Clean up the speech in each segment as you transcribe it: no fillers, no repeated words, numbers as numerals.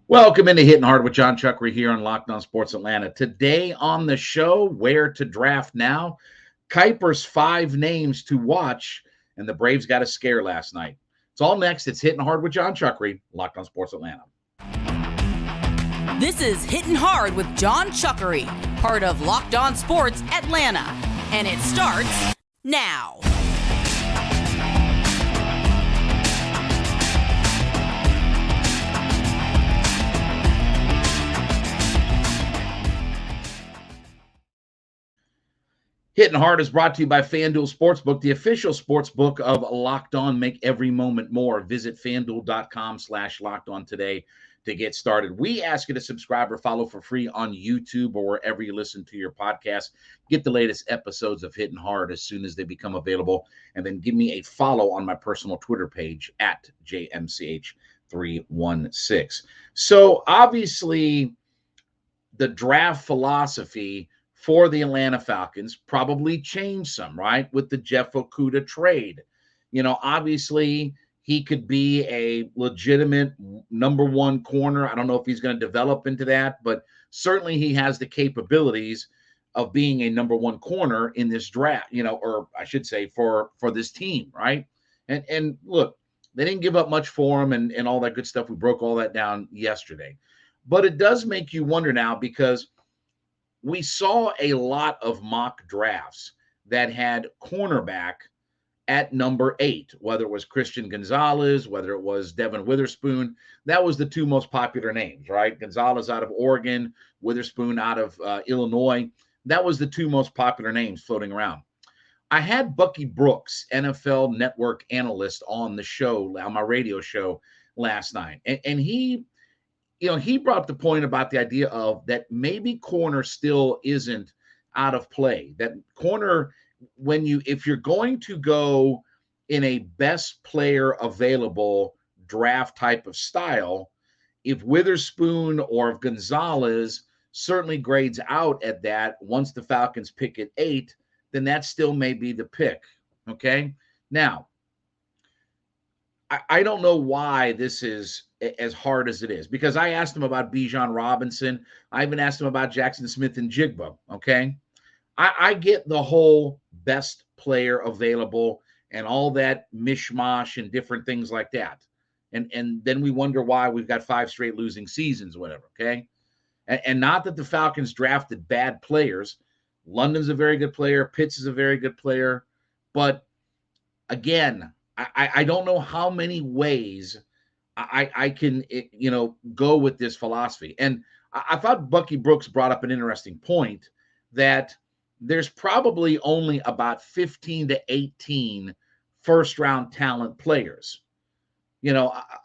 Welcome into Hittin Hard with Jon Chuckery here on Locked On Sports Atlanta. Today on the show, where to draft now, Kiper's 5 names to watch, and the Braves got a scare last night. It's all next. It's Hittin Hard with Jon Chuckery, Locked On Sports Atlanta. This is Hittin Hard with Jon Chuckery, part of Locked On Sports Atlanta, and it starts now. Hittin Hard is brought to you by FanDuel Sportsbook, the official sportsbook of Locked On. Make every moment more. Visit FanDuel.com/LockedOn today to get started. We ask you to subscribe or follow for free on YouTube or wherever you listen to your podcast. Get the latest episodes of Hittin Hard as soon as they become available. And then give me a follow on my personal Twitter page at JMCH316. So obviously, the draft philosophy for the Atlanta Falcons probably changed some, right? With the Jeff Okudah trade. Obviously he could be a legitimate number one corner. I don't know if he's going to develop into that, but certainly he has the capabilities of being a number one corner in this draft, or I should say for this team, right? And look, they didn't give up much for him and all that good stuff. We broke all that down yesterday. But it does make you wonder now, because we saw a lot of mock drafts that had cornerback at number 8, whether it was Christian Gonzalez, whether it was Devin Witherspoon. That was the 2 most popular names, right? Gonzalez out of Oregon, Witherspoon out of Illinois. That was the 2 most popular names floating around. I had Bucky Brooks, NFL Network analyst, on the show, on my radio show last night. And he brought up the point about the idea of that maybe corner still isn't out of play. That corner, if you're going to go in a best player available draft type of style, if Witherspoon or if Gonzalez certainly grades out at that once the Falcons pick at 8, then that still may be the pick. Okay. Now, I don't know why this is as hard as it is, because I asked him about Bijan Robinson. I even asked him about Jackson Smith and Jigba. Okay. I get the whole best player available and all that mishmash and different things like that. And then we wonder why we've got 5 straight losing seasons, whatever. Okay. And not that the Falcons drafted bad players. London's a very good player. Pitts is a very good player. But again, I don't know how many ways I can, go with this philosophy. And I thought Bucky Brooks brought up an interesting point, that there's probably only about 15 to 18 first-round talent players.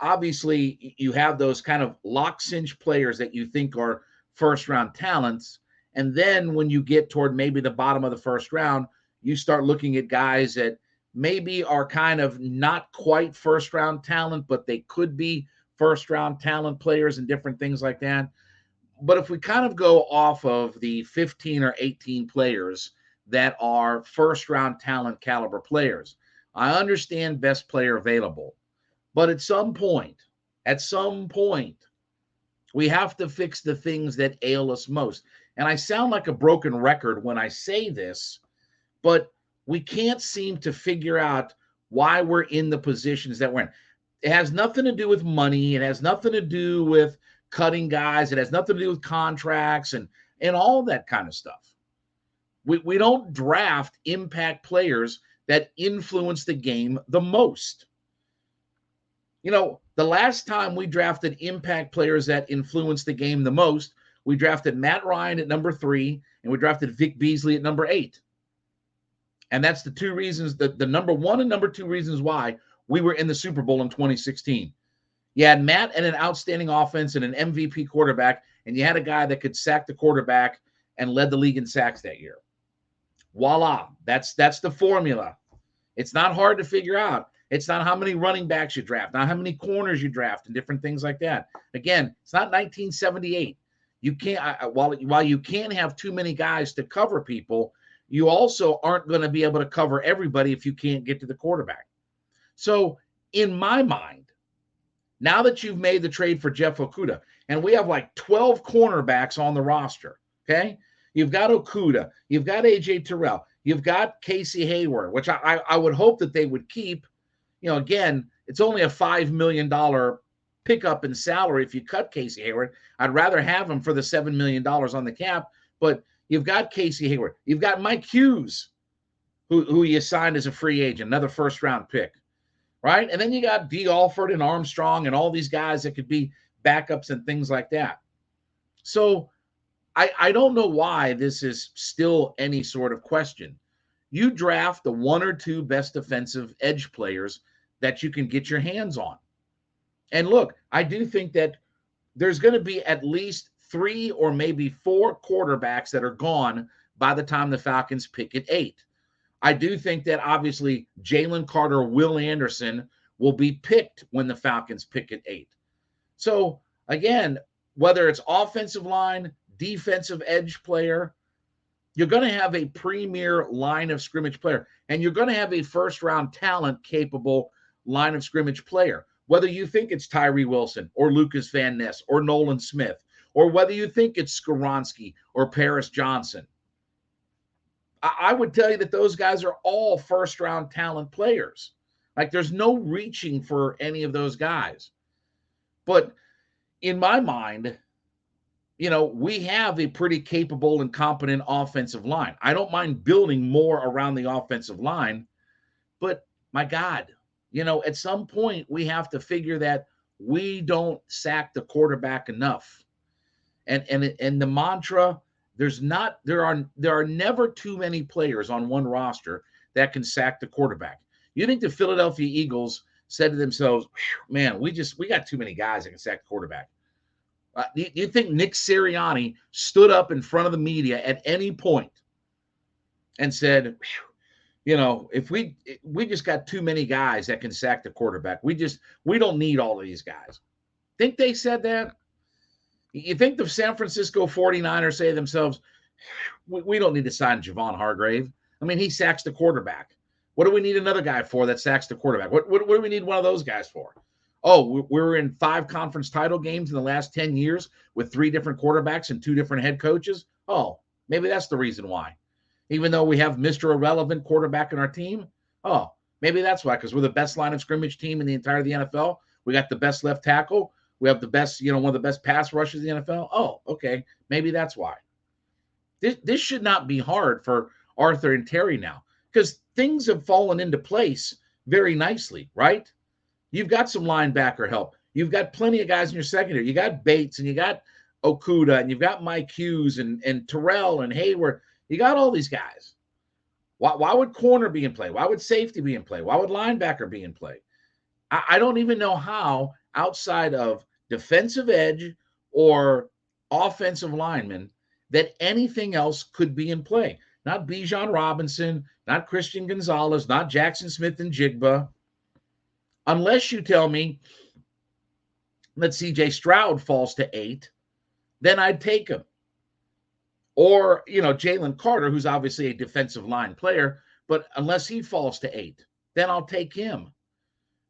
Obviously you have those kind of lock-cinch players that you think are first-round talents. And then when you get toward maybe the bottom of the first round, you start looking at guys that maybe are kind of not quite first-round talent, but they could be first-round talent players and different things like that. But if we kind of go off of the 15 or 18 players that are first-round talent caliber players, I understand best player available. But at some point, we have to fix the things that ail us most. And I sound like a broken record when I say this, but we can't seem to figure out why we're in the positions that we're in. It has nothing to do with money. It has nothing to do with cutting guys. It has nothing to do with contracts and all that kind of stuff. We don't draft impact players that influence the game the most. The last time we drafted impact players that influenced the game the most, we drafted Matt Ryan at number 3, and we drafted Vic Beasley at number 8. And that's the 2 reasons, the number 1 and number 2 reasons why we were in the Super Bowl in 2016. You had Matt and an outstanding offense and an MVP quarterback, and you had a guy that could sack the quarterback and led the league in sacks that year. Voila. That's the formula. It's not hard to figure out. It's not how many running backs you draft, not how many corners you draft, and different things like that. Again, it's not 1978. You can't, while you can't have too many guys to cover people, you also aren't going to be able to cover everybody if you can't get to the quarterback. So in my mind, Now that you've made the trade for Jeff Okudah, and we have like 12 cornerbacks on the roster, okay? You've got Okudah, you've got A.J. Terrell, you've got Casey Hayward, which I would hope that they would keep. Again, it's only a $5 million pickup in salary if you cut Casey Hayward. I'd rather have him for the $7 million on the cap, but you've got Casey Hayward. You've got Mike Hughes, who you signed as a free agent, another first-round pick, right? And then you got D. Alford and Armstrong and all these guys that could be backups and things like that. So I don't know why this is still any sort of question. You draft the one or two best defensive edge players that you can get your hands on. And look, I do think that there's going to be at least 3 or maybe 4 quarterbacks that are gone by the time the Falcons pick at 8. I do think that obviously Jalen Carter, Will Anderson will be picked when the Falcons pick at 8. So again, whether it's offensive line, defensive edge player, you're going to have a premier line of scrimmage player, and you're going to have a first-round talent capable line of scrimmage player. Whether you think it's Tyree Wilson or Lucas Van Ness or Nolan Smith, or whether you think it's Skoronski or Paris Johnson, I would tell you that those guys are all first-round talent players. Like, there's no reaching for any of those guys. But in my mind, we have a pretty capable and competent offensive line. I don't mind building more around the offensive line, but my God, at some point we have to figure that we don't sack the quarterback enough. And the mantra, there are never too many players on one roster that can sack the quarterback. You think the Philadelphia Eagles said to themselves, man, we got too many guys that can sack the quarterback. Do you think Nick Sirianni stood up in front of the media at any point and said, if we just got too many guys that can sack the quarterback, we don't need all of these guys? Think they said that? You think the San Francisco 49ers say to themselves, we don't need to sign Javon Hargrave. I mean, he sacks the quarterback. What do we need another guy for that sacks the quarterback? What do we need one of those guys for? Oh, we're in 5 conference title games in the last 10 years with 3 different quarterbacks and 2 different head coaches. Oh, maybe that's the reason why. Even though we have Mr. Irrelevant quarterback in our team. Oh, maybe that's why, because we're the best line of scrimmage team in the entire of the NFL. We got the best left tackle. We have the best, one of the best pass rushes in the NFL. Oh, okay. Maybe that's why. This should not be hard for Arthur and Terry now, because things have fallen into place very nicely, right? You've got some linebacker help. You've got plenty of guys in your secondary. You got Bates and you got Okudah and you've got Mike Hughes and Terrell and Hayward. You got all these guys. Why would corner be in play? Why would safety be in play? Why would linebacker be in play? I don't even know how, outside of defensive edge or offensive lineman, that anything else could be in play. Not Bijan Robinson, not Christian Gonzalez, not Jackson Smith and Jigba. Unless you tell me that C.J. Stroud falls to 8, then I'd take him. Or, Jalen Carter, who's obviously a defensive line player, but unless he falls to 8, then I'll take him.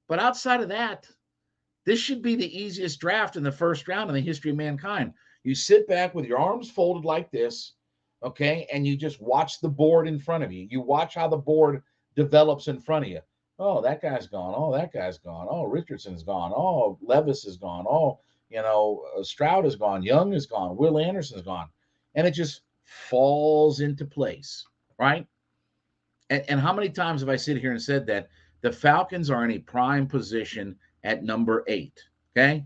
But outside of that, this should be the easiest draft in the first round in the history of mankind. You sit back with your arms folded like this, okay, and you just watch the board in front of you. You watch how the board develops in front of you. Oh, that guy's gone. Oh, that guy's gone. Oh, Richardson's gone. Oh, Levis is gone. Oh, Stroud is gone. Young is gone. Will Anderson's gone. And it just falls into place, right? And how many times have I sit here and said that the Falcons are in a prime position at number 8, okay?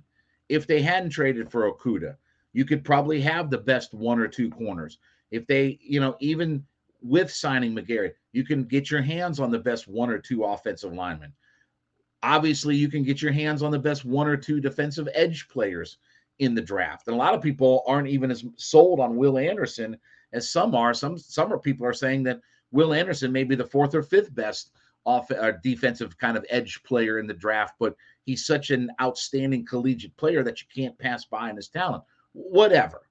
If they hadn't traded for Okudah, you could probably have the best 1 or 2 corners. If they, even with signing McGarry, you can get your hands on the best 1 or 2 offensive linemen. Obviously, you can get your hands on the best 1 or 2 defensive edge players in the draft. And a lot of people aren't even as sold on Will Anderson as some are. Some people are saying that Will Anderson may be the 4th or 5th best defensive kind of edge player in the draft, but he's such an outstanding collegiate player that you can't pass by in his talent. Whatever.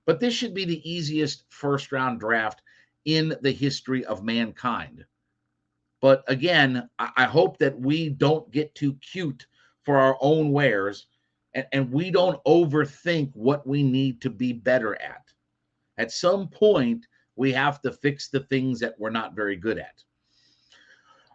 But this should be the easiest first-round draft in the history of mankind. But again, I hope that we don't get too cute for our own wares, and we don't overthink what we need to be better at. At some point, we have to fix the things that we're not very good at.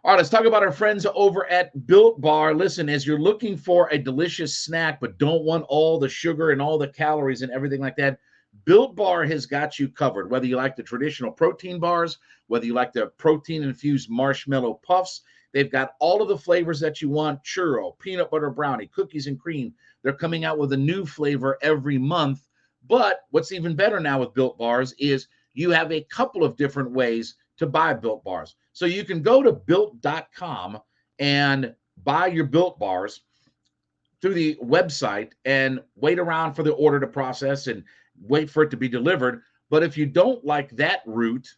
All right, let's talk about our friends over at Built Bar. Listen, as you're looking for a delicious snack but don't want all the sugar and all the calories and everything like that, Built Bar has got you covered. Whether you like the traditional protein bars, whether you like the protein-infused marshmallow puffs, they've got all of the flavors that you want: churro, peanut butter brownie, cookies and cream. They're coming out with a new flavor every month. But what's even better now with Built Bars is you have a couple of different ways to buy Built Bars. So you can go to built.com and buy your Built Bars through the website and wait around for the order to process and wait for it to be delivered. But if you don't like that route,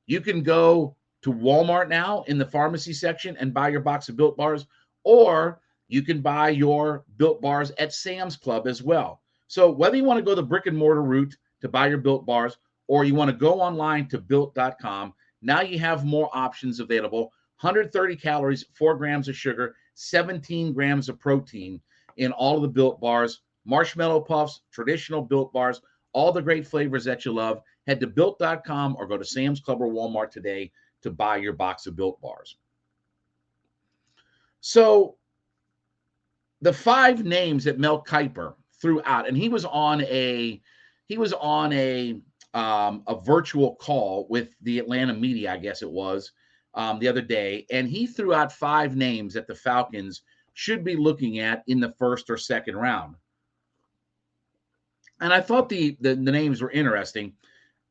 you can go to Walmart now in the pharmacy section and buy your box of Built Bars, or you can buy your Built Bars at Sam's Club as well. So whether you want to go the brick and mortar route to buy your Built Bars, or you want to go online to built.com, now you have more options available. 130 calories, 4 grams of sugar, 17 grams of protein in all of the Built Bars, marshmallow puffs, traditional Built Bars, all the great flavors that you love. Head to built.com or go to Sam's Club or Walmart today to buy your box of Built Bars. So the 5 names that Mel Kiper threw out, and he was on a virtual call with the Atlanta media, I guess it was, the other day, and he threw out 5 names that the Falcons should be looking at in the first or second round. And I thought the names were interesting.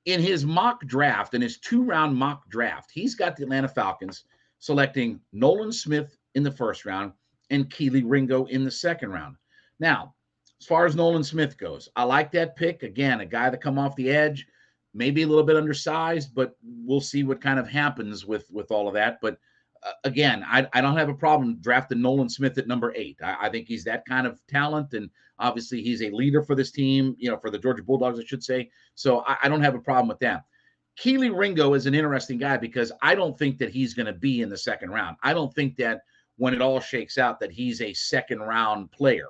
In his mock draft, in his 2-round mock draft, he's got the Atlanta Falcons selecting Nolan Smith in the first round and Kelee Ringo in the second round. Now, as far as Nolan Smith goes, I like that pick. Again, a guy that come off the edge, maybe a little bit undersized, but we'll see what kind of happens with all of that. But again, I don't have a problem drafting Nolan Smith at number 8. I think he's that kind of talent, and obviously he's a leader for this team, for the Georgia Bulldogs, I should say. So I don't have a problem with that. Kelee Ringo is an interesting guy because I don't think that he's going to be in the second round. I don't think that when it all shakes out that he's a second round player.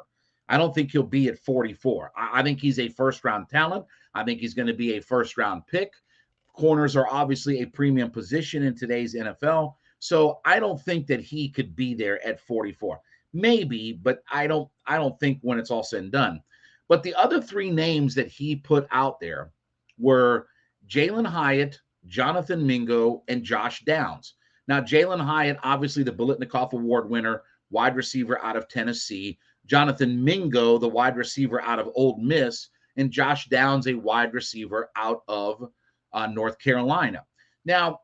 I don't think he'll be at 44. I think he's a first round talent. I think he's going to be a first round pick. Corners are obviously a premium position in today's NFL. So I don't think that he could be there at 44. Maybe, but I don't think when it's all said and done. But the other 3 names that he put out there were Jalen Hyatt, Jonathan Mingo, and Josh Downs. Now, Jalen Hyatt, obviously the Biletnikoff Award winner, wide receiver out of Tennessee. Jonathan Mingo, the wide receiver out of Ole Miss, and Josh Downs, a wide receiver out of North Carolina. Now,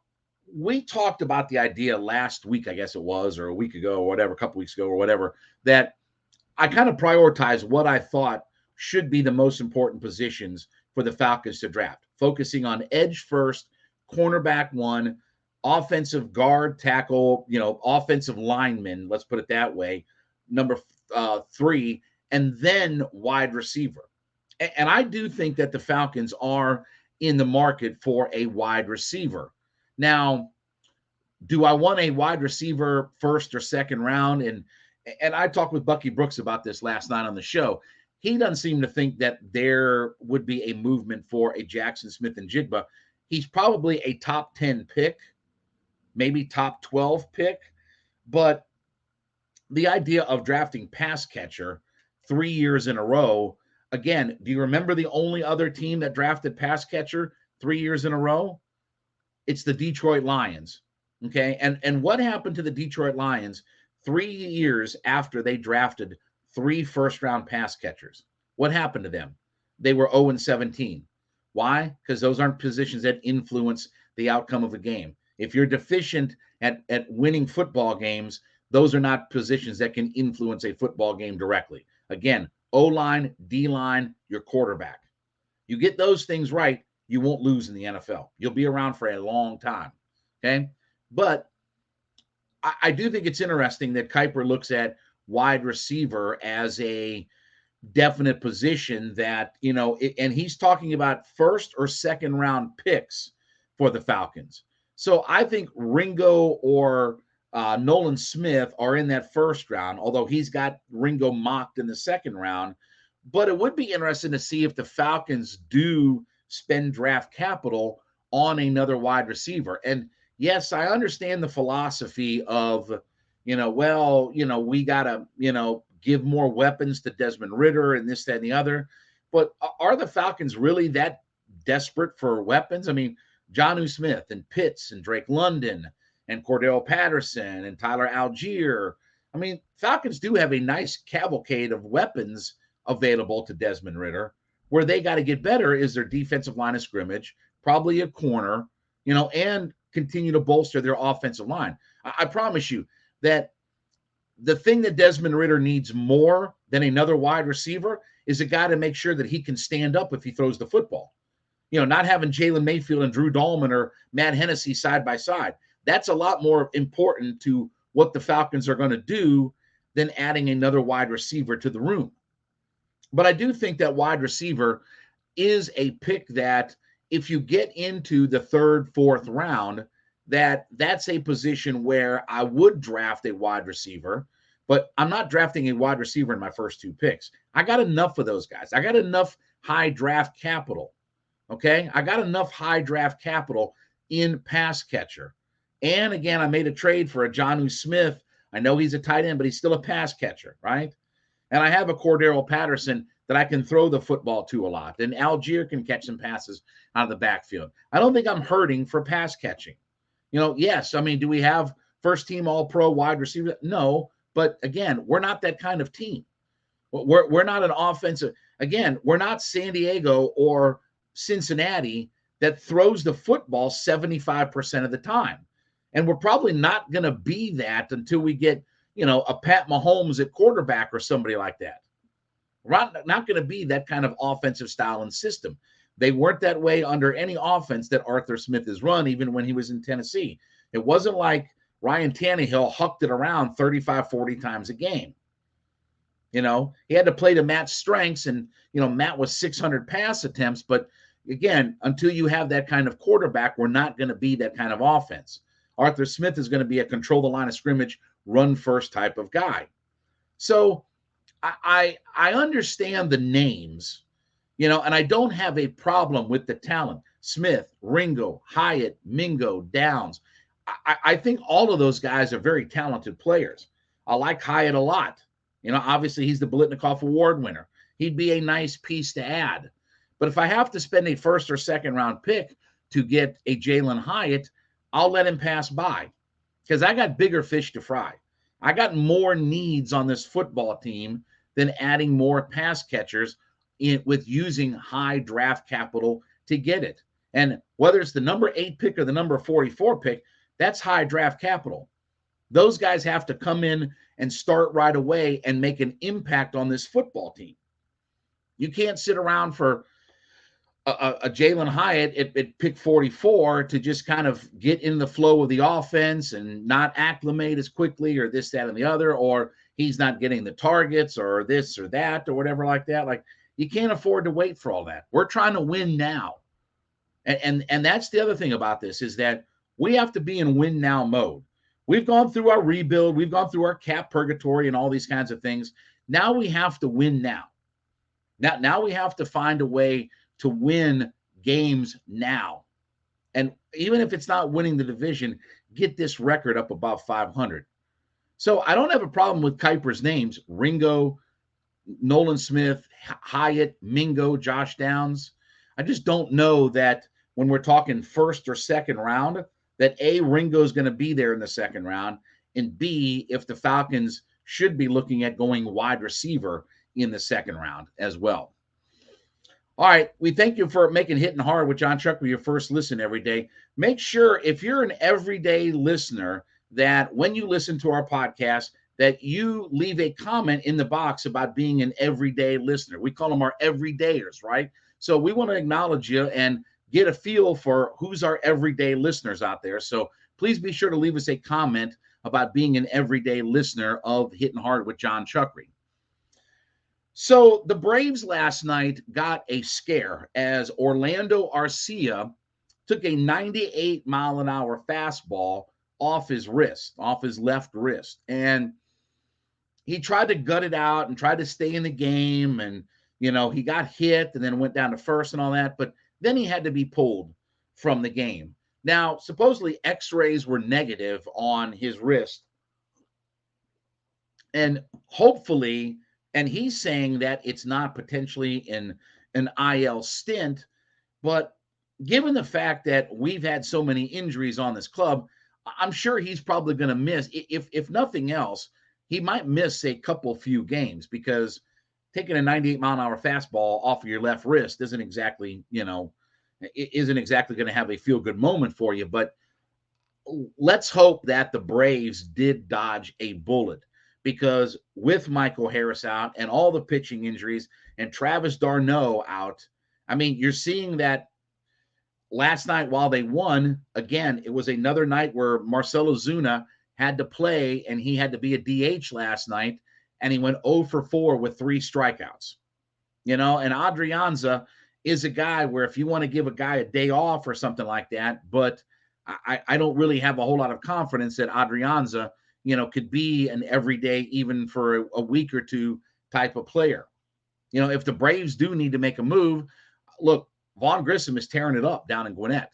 we talked about the idea last week, I guess it was, or a week ago or whatever, a couple weeks ago or whatever, that I kind of prioritized what I thought should be the most important positions for the Falcons to draft, focusing on edge first, cornerback 1, offensive guard, tackle, offensive lineman, let's put it that way, number 3, and then wide receiver. And I do think that the Falcons are in the market for a wide receiver. Now, do I want a wide receiver first or second round? And I talked with Bucky Brooks about this last night on the show. He doesn't seem to think that there would be a movement for a Jackson Smith-Njigba. He's probably a top 10 pick, maybe top 12 pick. But the idea of drafting pass catcher 3 years in a row, again, do you remember the only other team that drafted pass catcher 3 years in a row? It's the Detroit Lions. Okay. And what happened to the Detroit Lions 3 years after they drafted 3 first-round pass catchers? What happened to them? They were 0-17. Why? Because those aren't positions that influence the outcome of a game. If you're deficient at winning football games, those are not positions that can influence a football game directly. Again, O-line, D-line, your quarterback. You get those things right, you won't lose in the NFL. You'll be around for a long time. Okay? But I do think it's interesting that Kiper looks at wide receiver as a definite position that, and he's talking about first or second round picks for the Falcons. So I think Ringo or Nolan Smith are in that first round, although he's got Ringo mocked in the second round. But it would be interesting to see if the Falcons do spend draft capital on another wide receiver. And yes, I understand the philosophy of, we got to, give more weapons to Desmond Ridder and this, that, and the other. But are the Falcons really that desperate for weapons? I mean, Jonnu Smith and Pitts and Drake London and Cordell Patterson and Tyler Algier. I mean, Falcons do have a nice cavalcade of weapons available to Desmond Ridder. Where they got to get better is their defensive line of scrimmage, probably a corner, and continue to bolster their offensive line. I promise you that the thing that Desmond Ridder needs more than another wide receiver is a guy to make sure that he can stand up if he throws the football. Not having Jalen Mayfield and Drew Dalman or Matt Hennessy side by side. That's a lot more important to what the Falcons are going to do than adding another wide receiver to the room. But I do think that wide receiver is a pick that if you get into the third, fourth round, that's a position where I would draft a wide receiver, but I'm not drafting a wide receiver in my first two picks. I got enough of those guys. I got enough high draft capital. Okay. I got enough high draft capital in pass catcher. And again, I made a trade for a Jonnu Smith. I know he's a tight end, but he's still a pass catcher, right? And I have a Cordell Patterson that I can throw the football to a lot. And Algier can catch some passes out of the backfield. I don't think I'm hurting for pass catching. Yes, I mean, do we have first team all-pro wide receiver? No, but again, we're not that kind of team. We're not an offensive. Again, we're not San Diego or Cincinnati that throws the football 75% of the time. And we're probably not going to be that until we get, a Pat Mahomes at quarterback or somebody like that. We're not going to be that kind of offensive style and system. They weren't that way under any offense that Arthur Smith has run, even when he was in Tennessee. It wasn't like Ryan Tannehill hucked it around 35, 40 times a game. He had to play to Matt's strengths, and, Matt was 600 pass attempts. But again, until you have that kind of quarterback, we're not going to be that kind of offense. Arthur Smith is going to be a control the line of scrimmage, run first type of guy. So I understand the names, and I don't have a problem with the talent. Smith, Ringo, Hyatt, Mingo, Downs. I think all of those guys are very talented players. I like Hyatt a lot. Obviously he's the Biletnikoff Award winner. He'd be a nice piece to add. But if I have to spend a first or second round pick to get a Jalen Hyatt, I'll let him pass by because I got bigger fish to fry. I got more needs on this football team than adding more pass catchers with using high draft capital to get it. And whether it's the number 8 pick or the number 44 pick, that's high draft capital. Those guys have to come in and start right away and make an impact on this football team. You can't sit around for a Jalen Hyatt at pick 44 to just kind of get in the flow of the offense and not acclimate as quickly or this, that, and the other, or he's not getting the targets or this or that or whatever like that. Like, you can't afford to wait for all that. We're trying to win now. And that's the other thing about this is that we have to be in win now mode. We've gone through our rebuild. We've gone through our cap purgatory and all these kinds of things. Now we have to win now. Now we have to find a way to win games now. And even if it's not winning the division, get this record up above 500. So I don't have a problem with Kiper's names, Ringo, Nolan Smith, Hyatt, Mingo, Josh Downs. I just don't know that when we're talking first or second round, that A, Ringo is going to be there in the second round, and B, if the Falcons should be looking at going wide receiver in the second round as well. All right, we thank you for making Hittin' Hard with Jon Chuckery your first listen every day. Make sure, if you're an everyday listener, that when you listen to our podcast, that you leave a comment in the box about being an everyday listener. We call them our everydayers, right? So we want to acknowledge you and get a feel for who's our everyday listeners out there. So please be sure to leave us a comment about being an everyday listener of Hittin' Hard with Jon Chuckery. So the Braves last night got a scare as Orlando Arcia took a 98-mile-an-hour fastball off his wrist, off his left wrist. And he tried to gut it out and tried to stay in the game. And, he got hit and then went down to first and all that. But then he had to be pulled from the game. Now, supposedly x-rays were negative on his wrist. And hopefully, and he's saying that it's not potentially in an IL stint, but given the fact that we've had so many injuries on this club, I'm sure he's probably going to miss, if nothing else, he might miss a few games, because taking a 98-mile-an-hour fastball off of your left wrist isn't exactly going to have a feel-good moment for you. But let's hope that the Braves did dodge a bullet, because with Michael Harris out and all the pitching injuries and Travis d'Arnaud out, I mean, you're seeing that last night while they won, again, it was another night where Marcell Ozuna had to play, and he had to be a DH last night, and he went 0 for 4 with 3 strikeouts. And Adrianza is a guy where if you want to give a guy a day off or something like that, but I don't really have a whole lot of confidence that Adrianza, could be an everyday, even for a week or two type of player. If the Braves do need to make a move, look, Vaughn Grissom is tearing it up down in Gwinnett.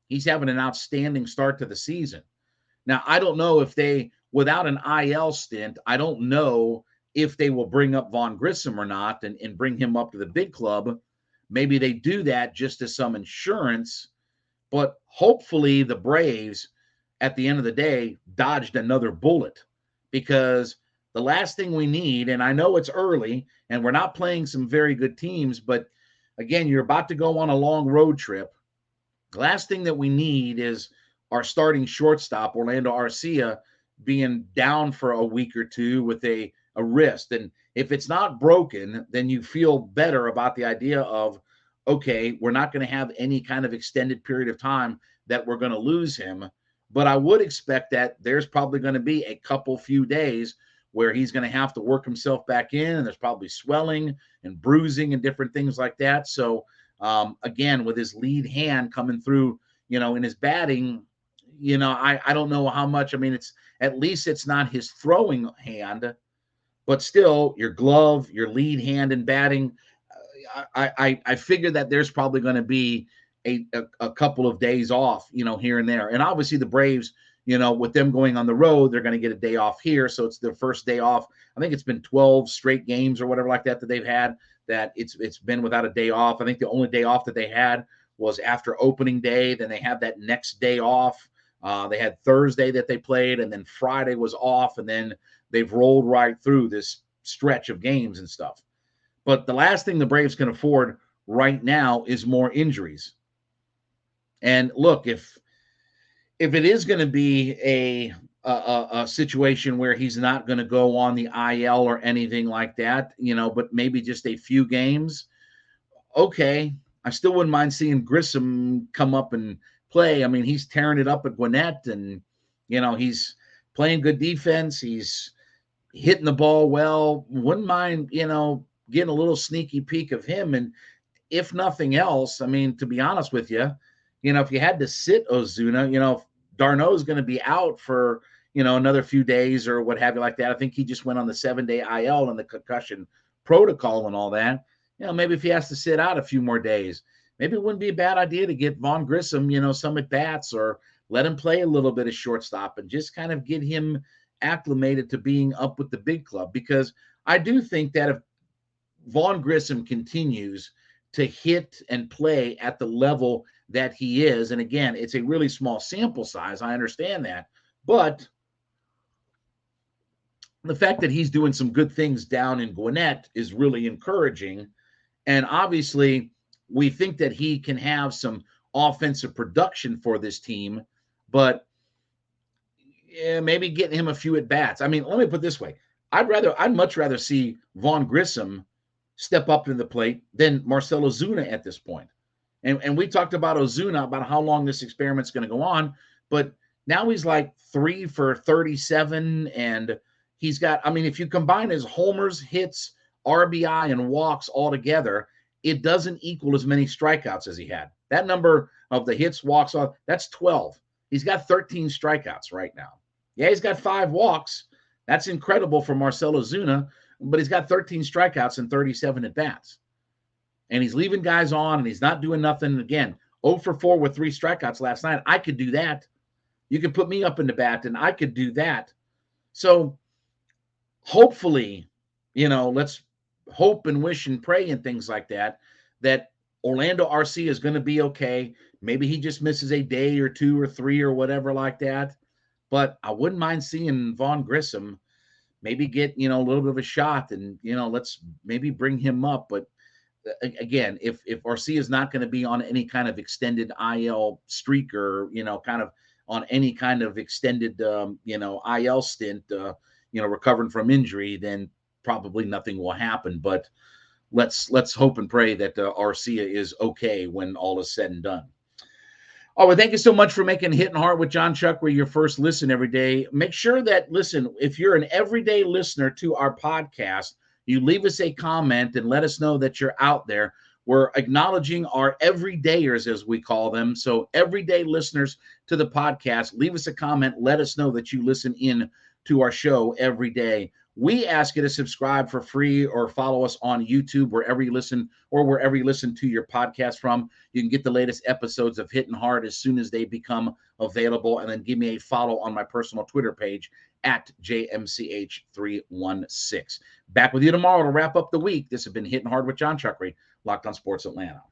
He's having an outstanding start to the season. Now, I don't know if without an IL stint, I don't know if they will bring up Vaughn Grissom or not and bring him up to the big club. Maybe they do that just as some insurance, but hopefully the Braves, at the end of the day, dodged another bullet, because the last thing we need, and I know it's early and we're not playing some very good teams, but again, you're about to go on a long road trip. The last thing that we need is our starting shortstop, Orlando Arcia, being down for a week or two with a wrist. And if it's not broken, then you feel better about the idea of, okay, we're not going to have any kind of extended period of time that we're going to lose him. But I would expect that there's probably going to be a few days where he's going to have to work himself back in, and there's probably swelling and bruising and different things like that. So, again, with his lead hand coming through, in his batting, I don't know how much. I mean, at least it's not his throwing hand, but still your glove, your lead hand in batting. I figure that there's probably going to be a couple of days off, here and there. And obviously the Braves, with them going on the road, they're going to get a day off here. So it's their first day off. I think it's been 12 straight games or whatever like that they've had, that it's been without a day off. I think the only day off that they had was after opening day. Then they had that next day off. They had Thursday that they played, and then Friday was off, and then they've rolled right through this stretch of games and stuff. But the last thing the Braves can afford right now is more injuries. And look, if it is going to be a situation where he's not going to go on the IL or anything like that, but maybe just a few games, okay, I still wouldn't mind seeing Grissom come up and play. I mean, he's tearing it up at Gwinnett, and, he's playing good defense. He's hitting the ball well. Wouldn't mind, getting a little sneaky peek of him. And if nothing else, I mean, to be honest with you, if you had to sit Ozuna, d'Arnaud is going to be out for, another few days or what have you like that. I think he just went on the 7-day IL and the concussion protocol and all that. Maybe if he has to sit out a few more days, maybe it wouldn't be a bad idea to get Vaughn Grissom, some at bats, or let him play a little bit of shortstop and just kind of get him acclimated to being up with the big club. Because I do think that if Vaughn Grissom continues to hit and play at the level that he is, and again, it's a really small sample size, I understand that, but the fact that he's doing some good things down in Gwinnett is really encouraging. And obviously, we think that he can have some offensive production for this team, but maybe getting him a few at bats. I mean, let me put it this way. I'd much rather see Vaughn Grissom step up to the plate than Marcell Ozuna at this point. And we talked about Ozuna, about how long this experiment's going to go on, but now he's like 3 for 37, and he's got, I mean, if you combine his homers, hits, RBI, and walks all together, it doesn't equal as many strikeouts as he had. That number of the hits, walks, that's 12. He's got 13 strikeouts right now. Yeah, he's got 5 walks. That's incredible for Marcell Ozuna, but he's got 13 strikeouts and 37 at-bats. And he's leaving guys on, and he's not doing nothing. Again, 0 for 4 with 3 strikeouts last night. I could do that. You could put me up in the bat, and I could do that. So hopefully, let's hope and wish and pray and things like that, that Orlando Arcia is going to be okay. Maybe he just misses a day or 2 or 3 or whatever like that. But I wouldn't mind seeing Vaughn Grissom maybe get, a little bit of a shot, and, let's maybe bring him up. But again, if Arcia is not going to be on any kind of extended IL streak or, kind of on any kind of extended, IL stint, recovering from injury, then probably nothing will happen. But let's hope and pray that Arcia is okay when all is said and done. Oh, well, thank you so much for making Hittin' Hard with Jon Chuckery your first listen every day. Make sure that, listen, if you're an everyday listener to our podcast, you leave us a comment and let us know that you're out there. We're acknowledging our everydayers, as we call them. So everyday listeners to the podcast, leave us a comment. Let us know that you listen in to our show every day. We ask you to subscribe for free or follow us on YouTube, wherever you listen to your podcast from. You can get the latest episodes of Hittin' Hard as soon as they become available. And then give me a follow on my personal Twitter page at JMCH316. Back with you tomorrow to wrap up the week. This has been Hittin' Hard with Jon Chuckery, Locked on Sports Atlanta.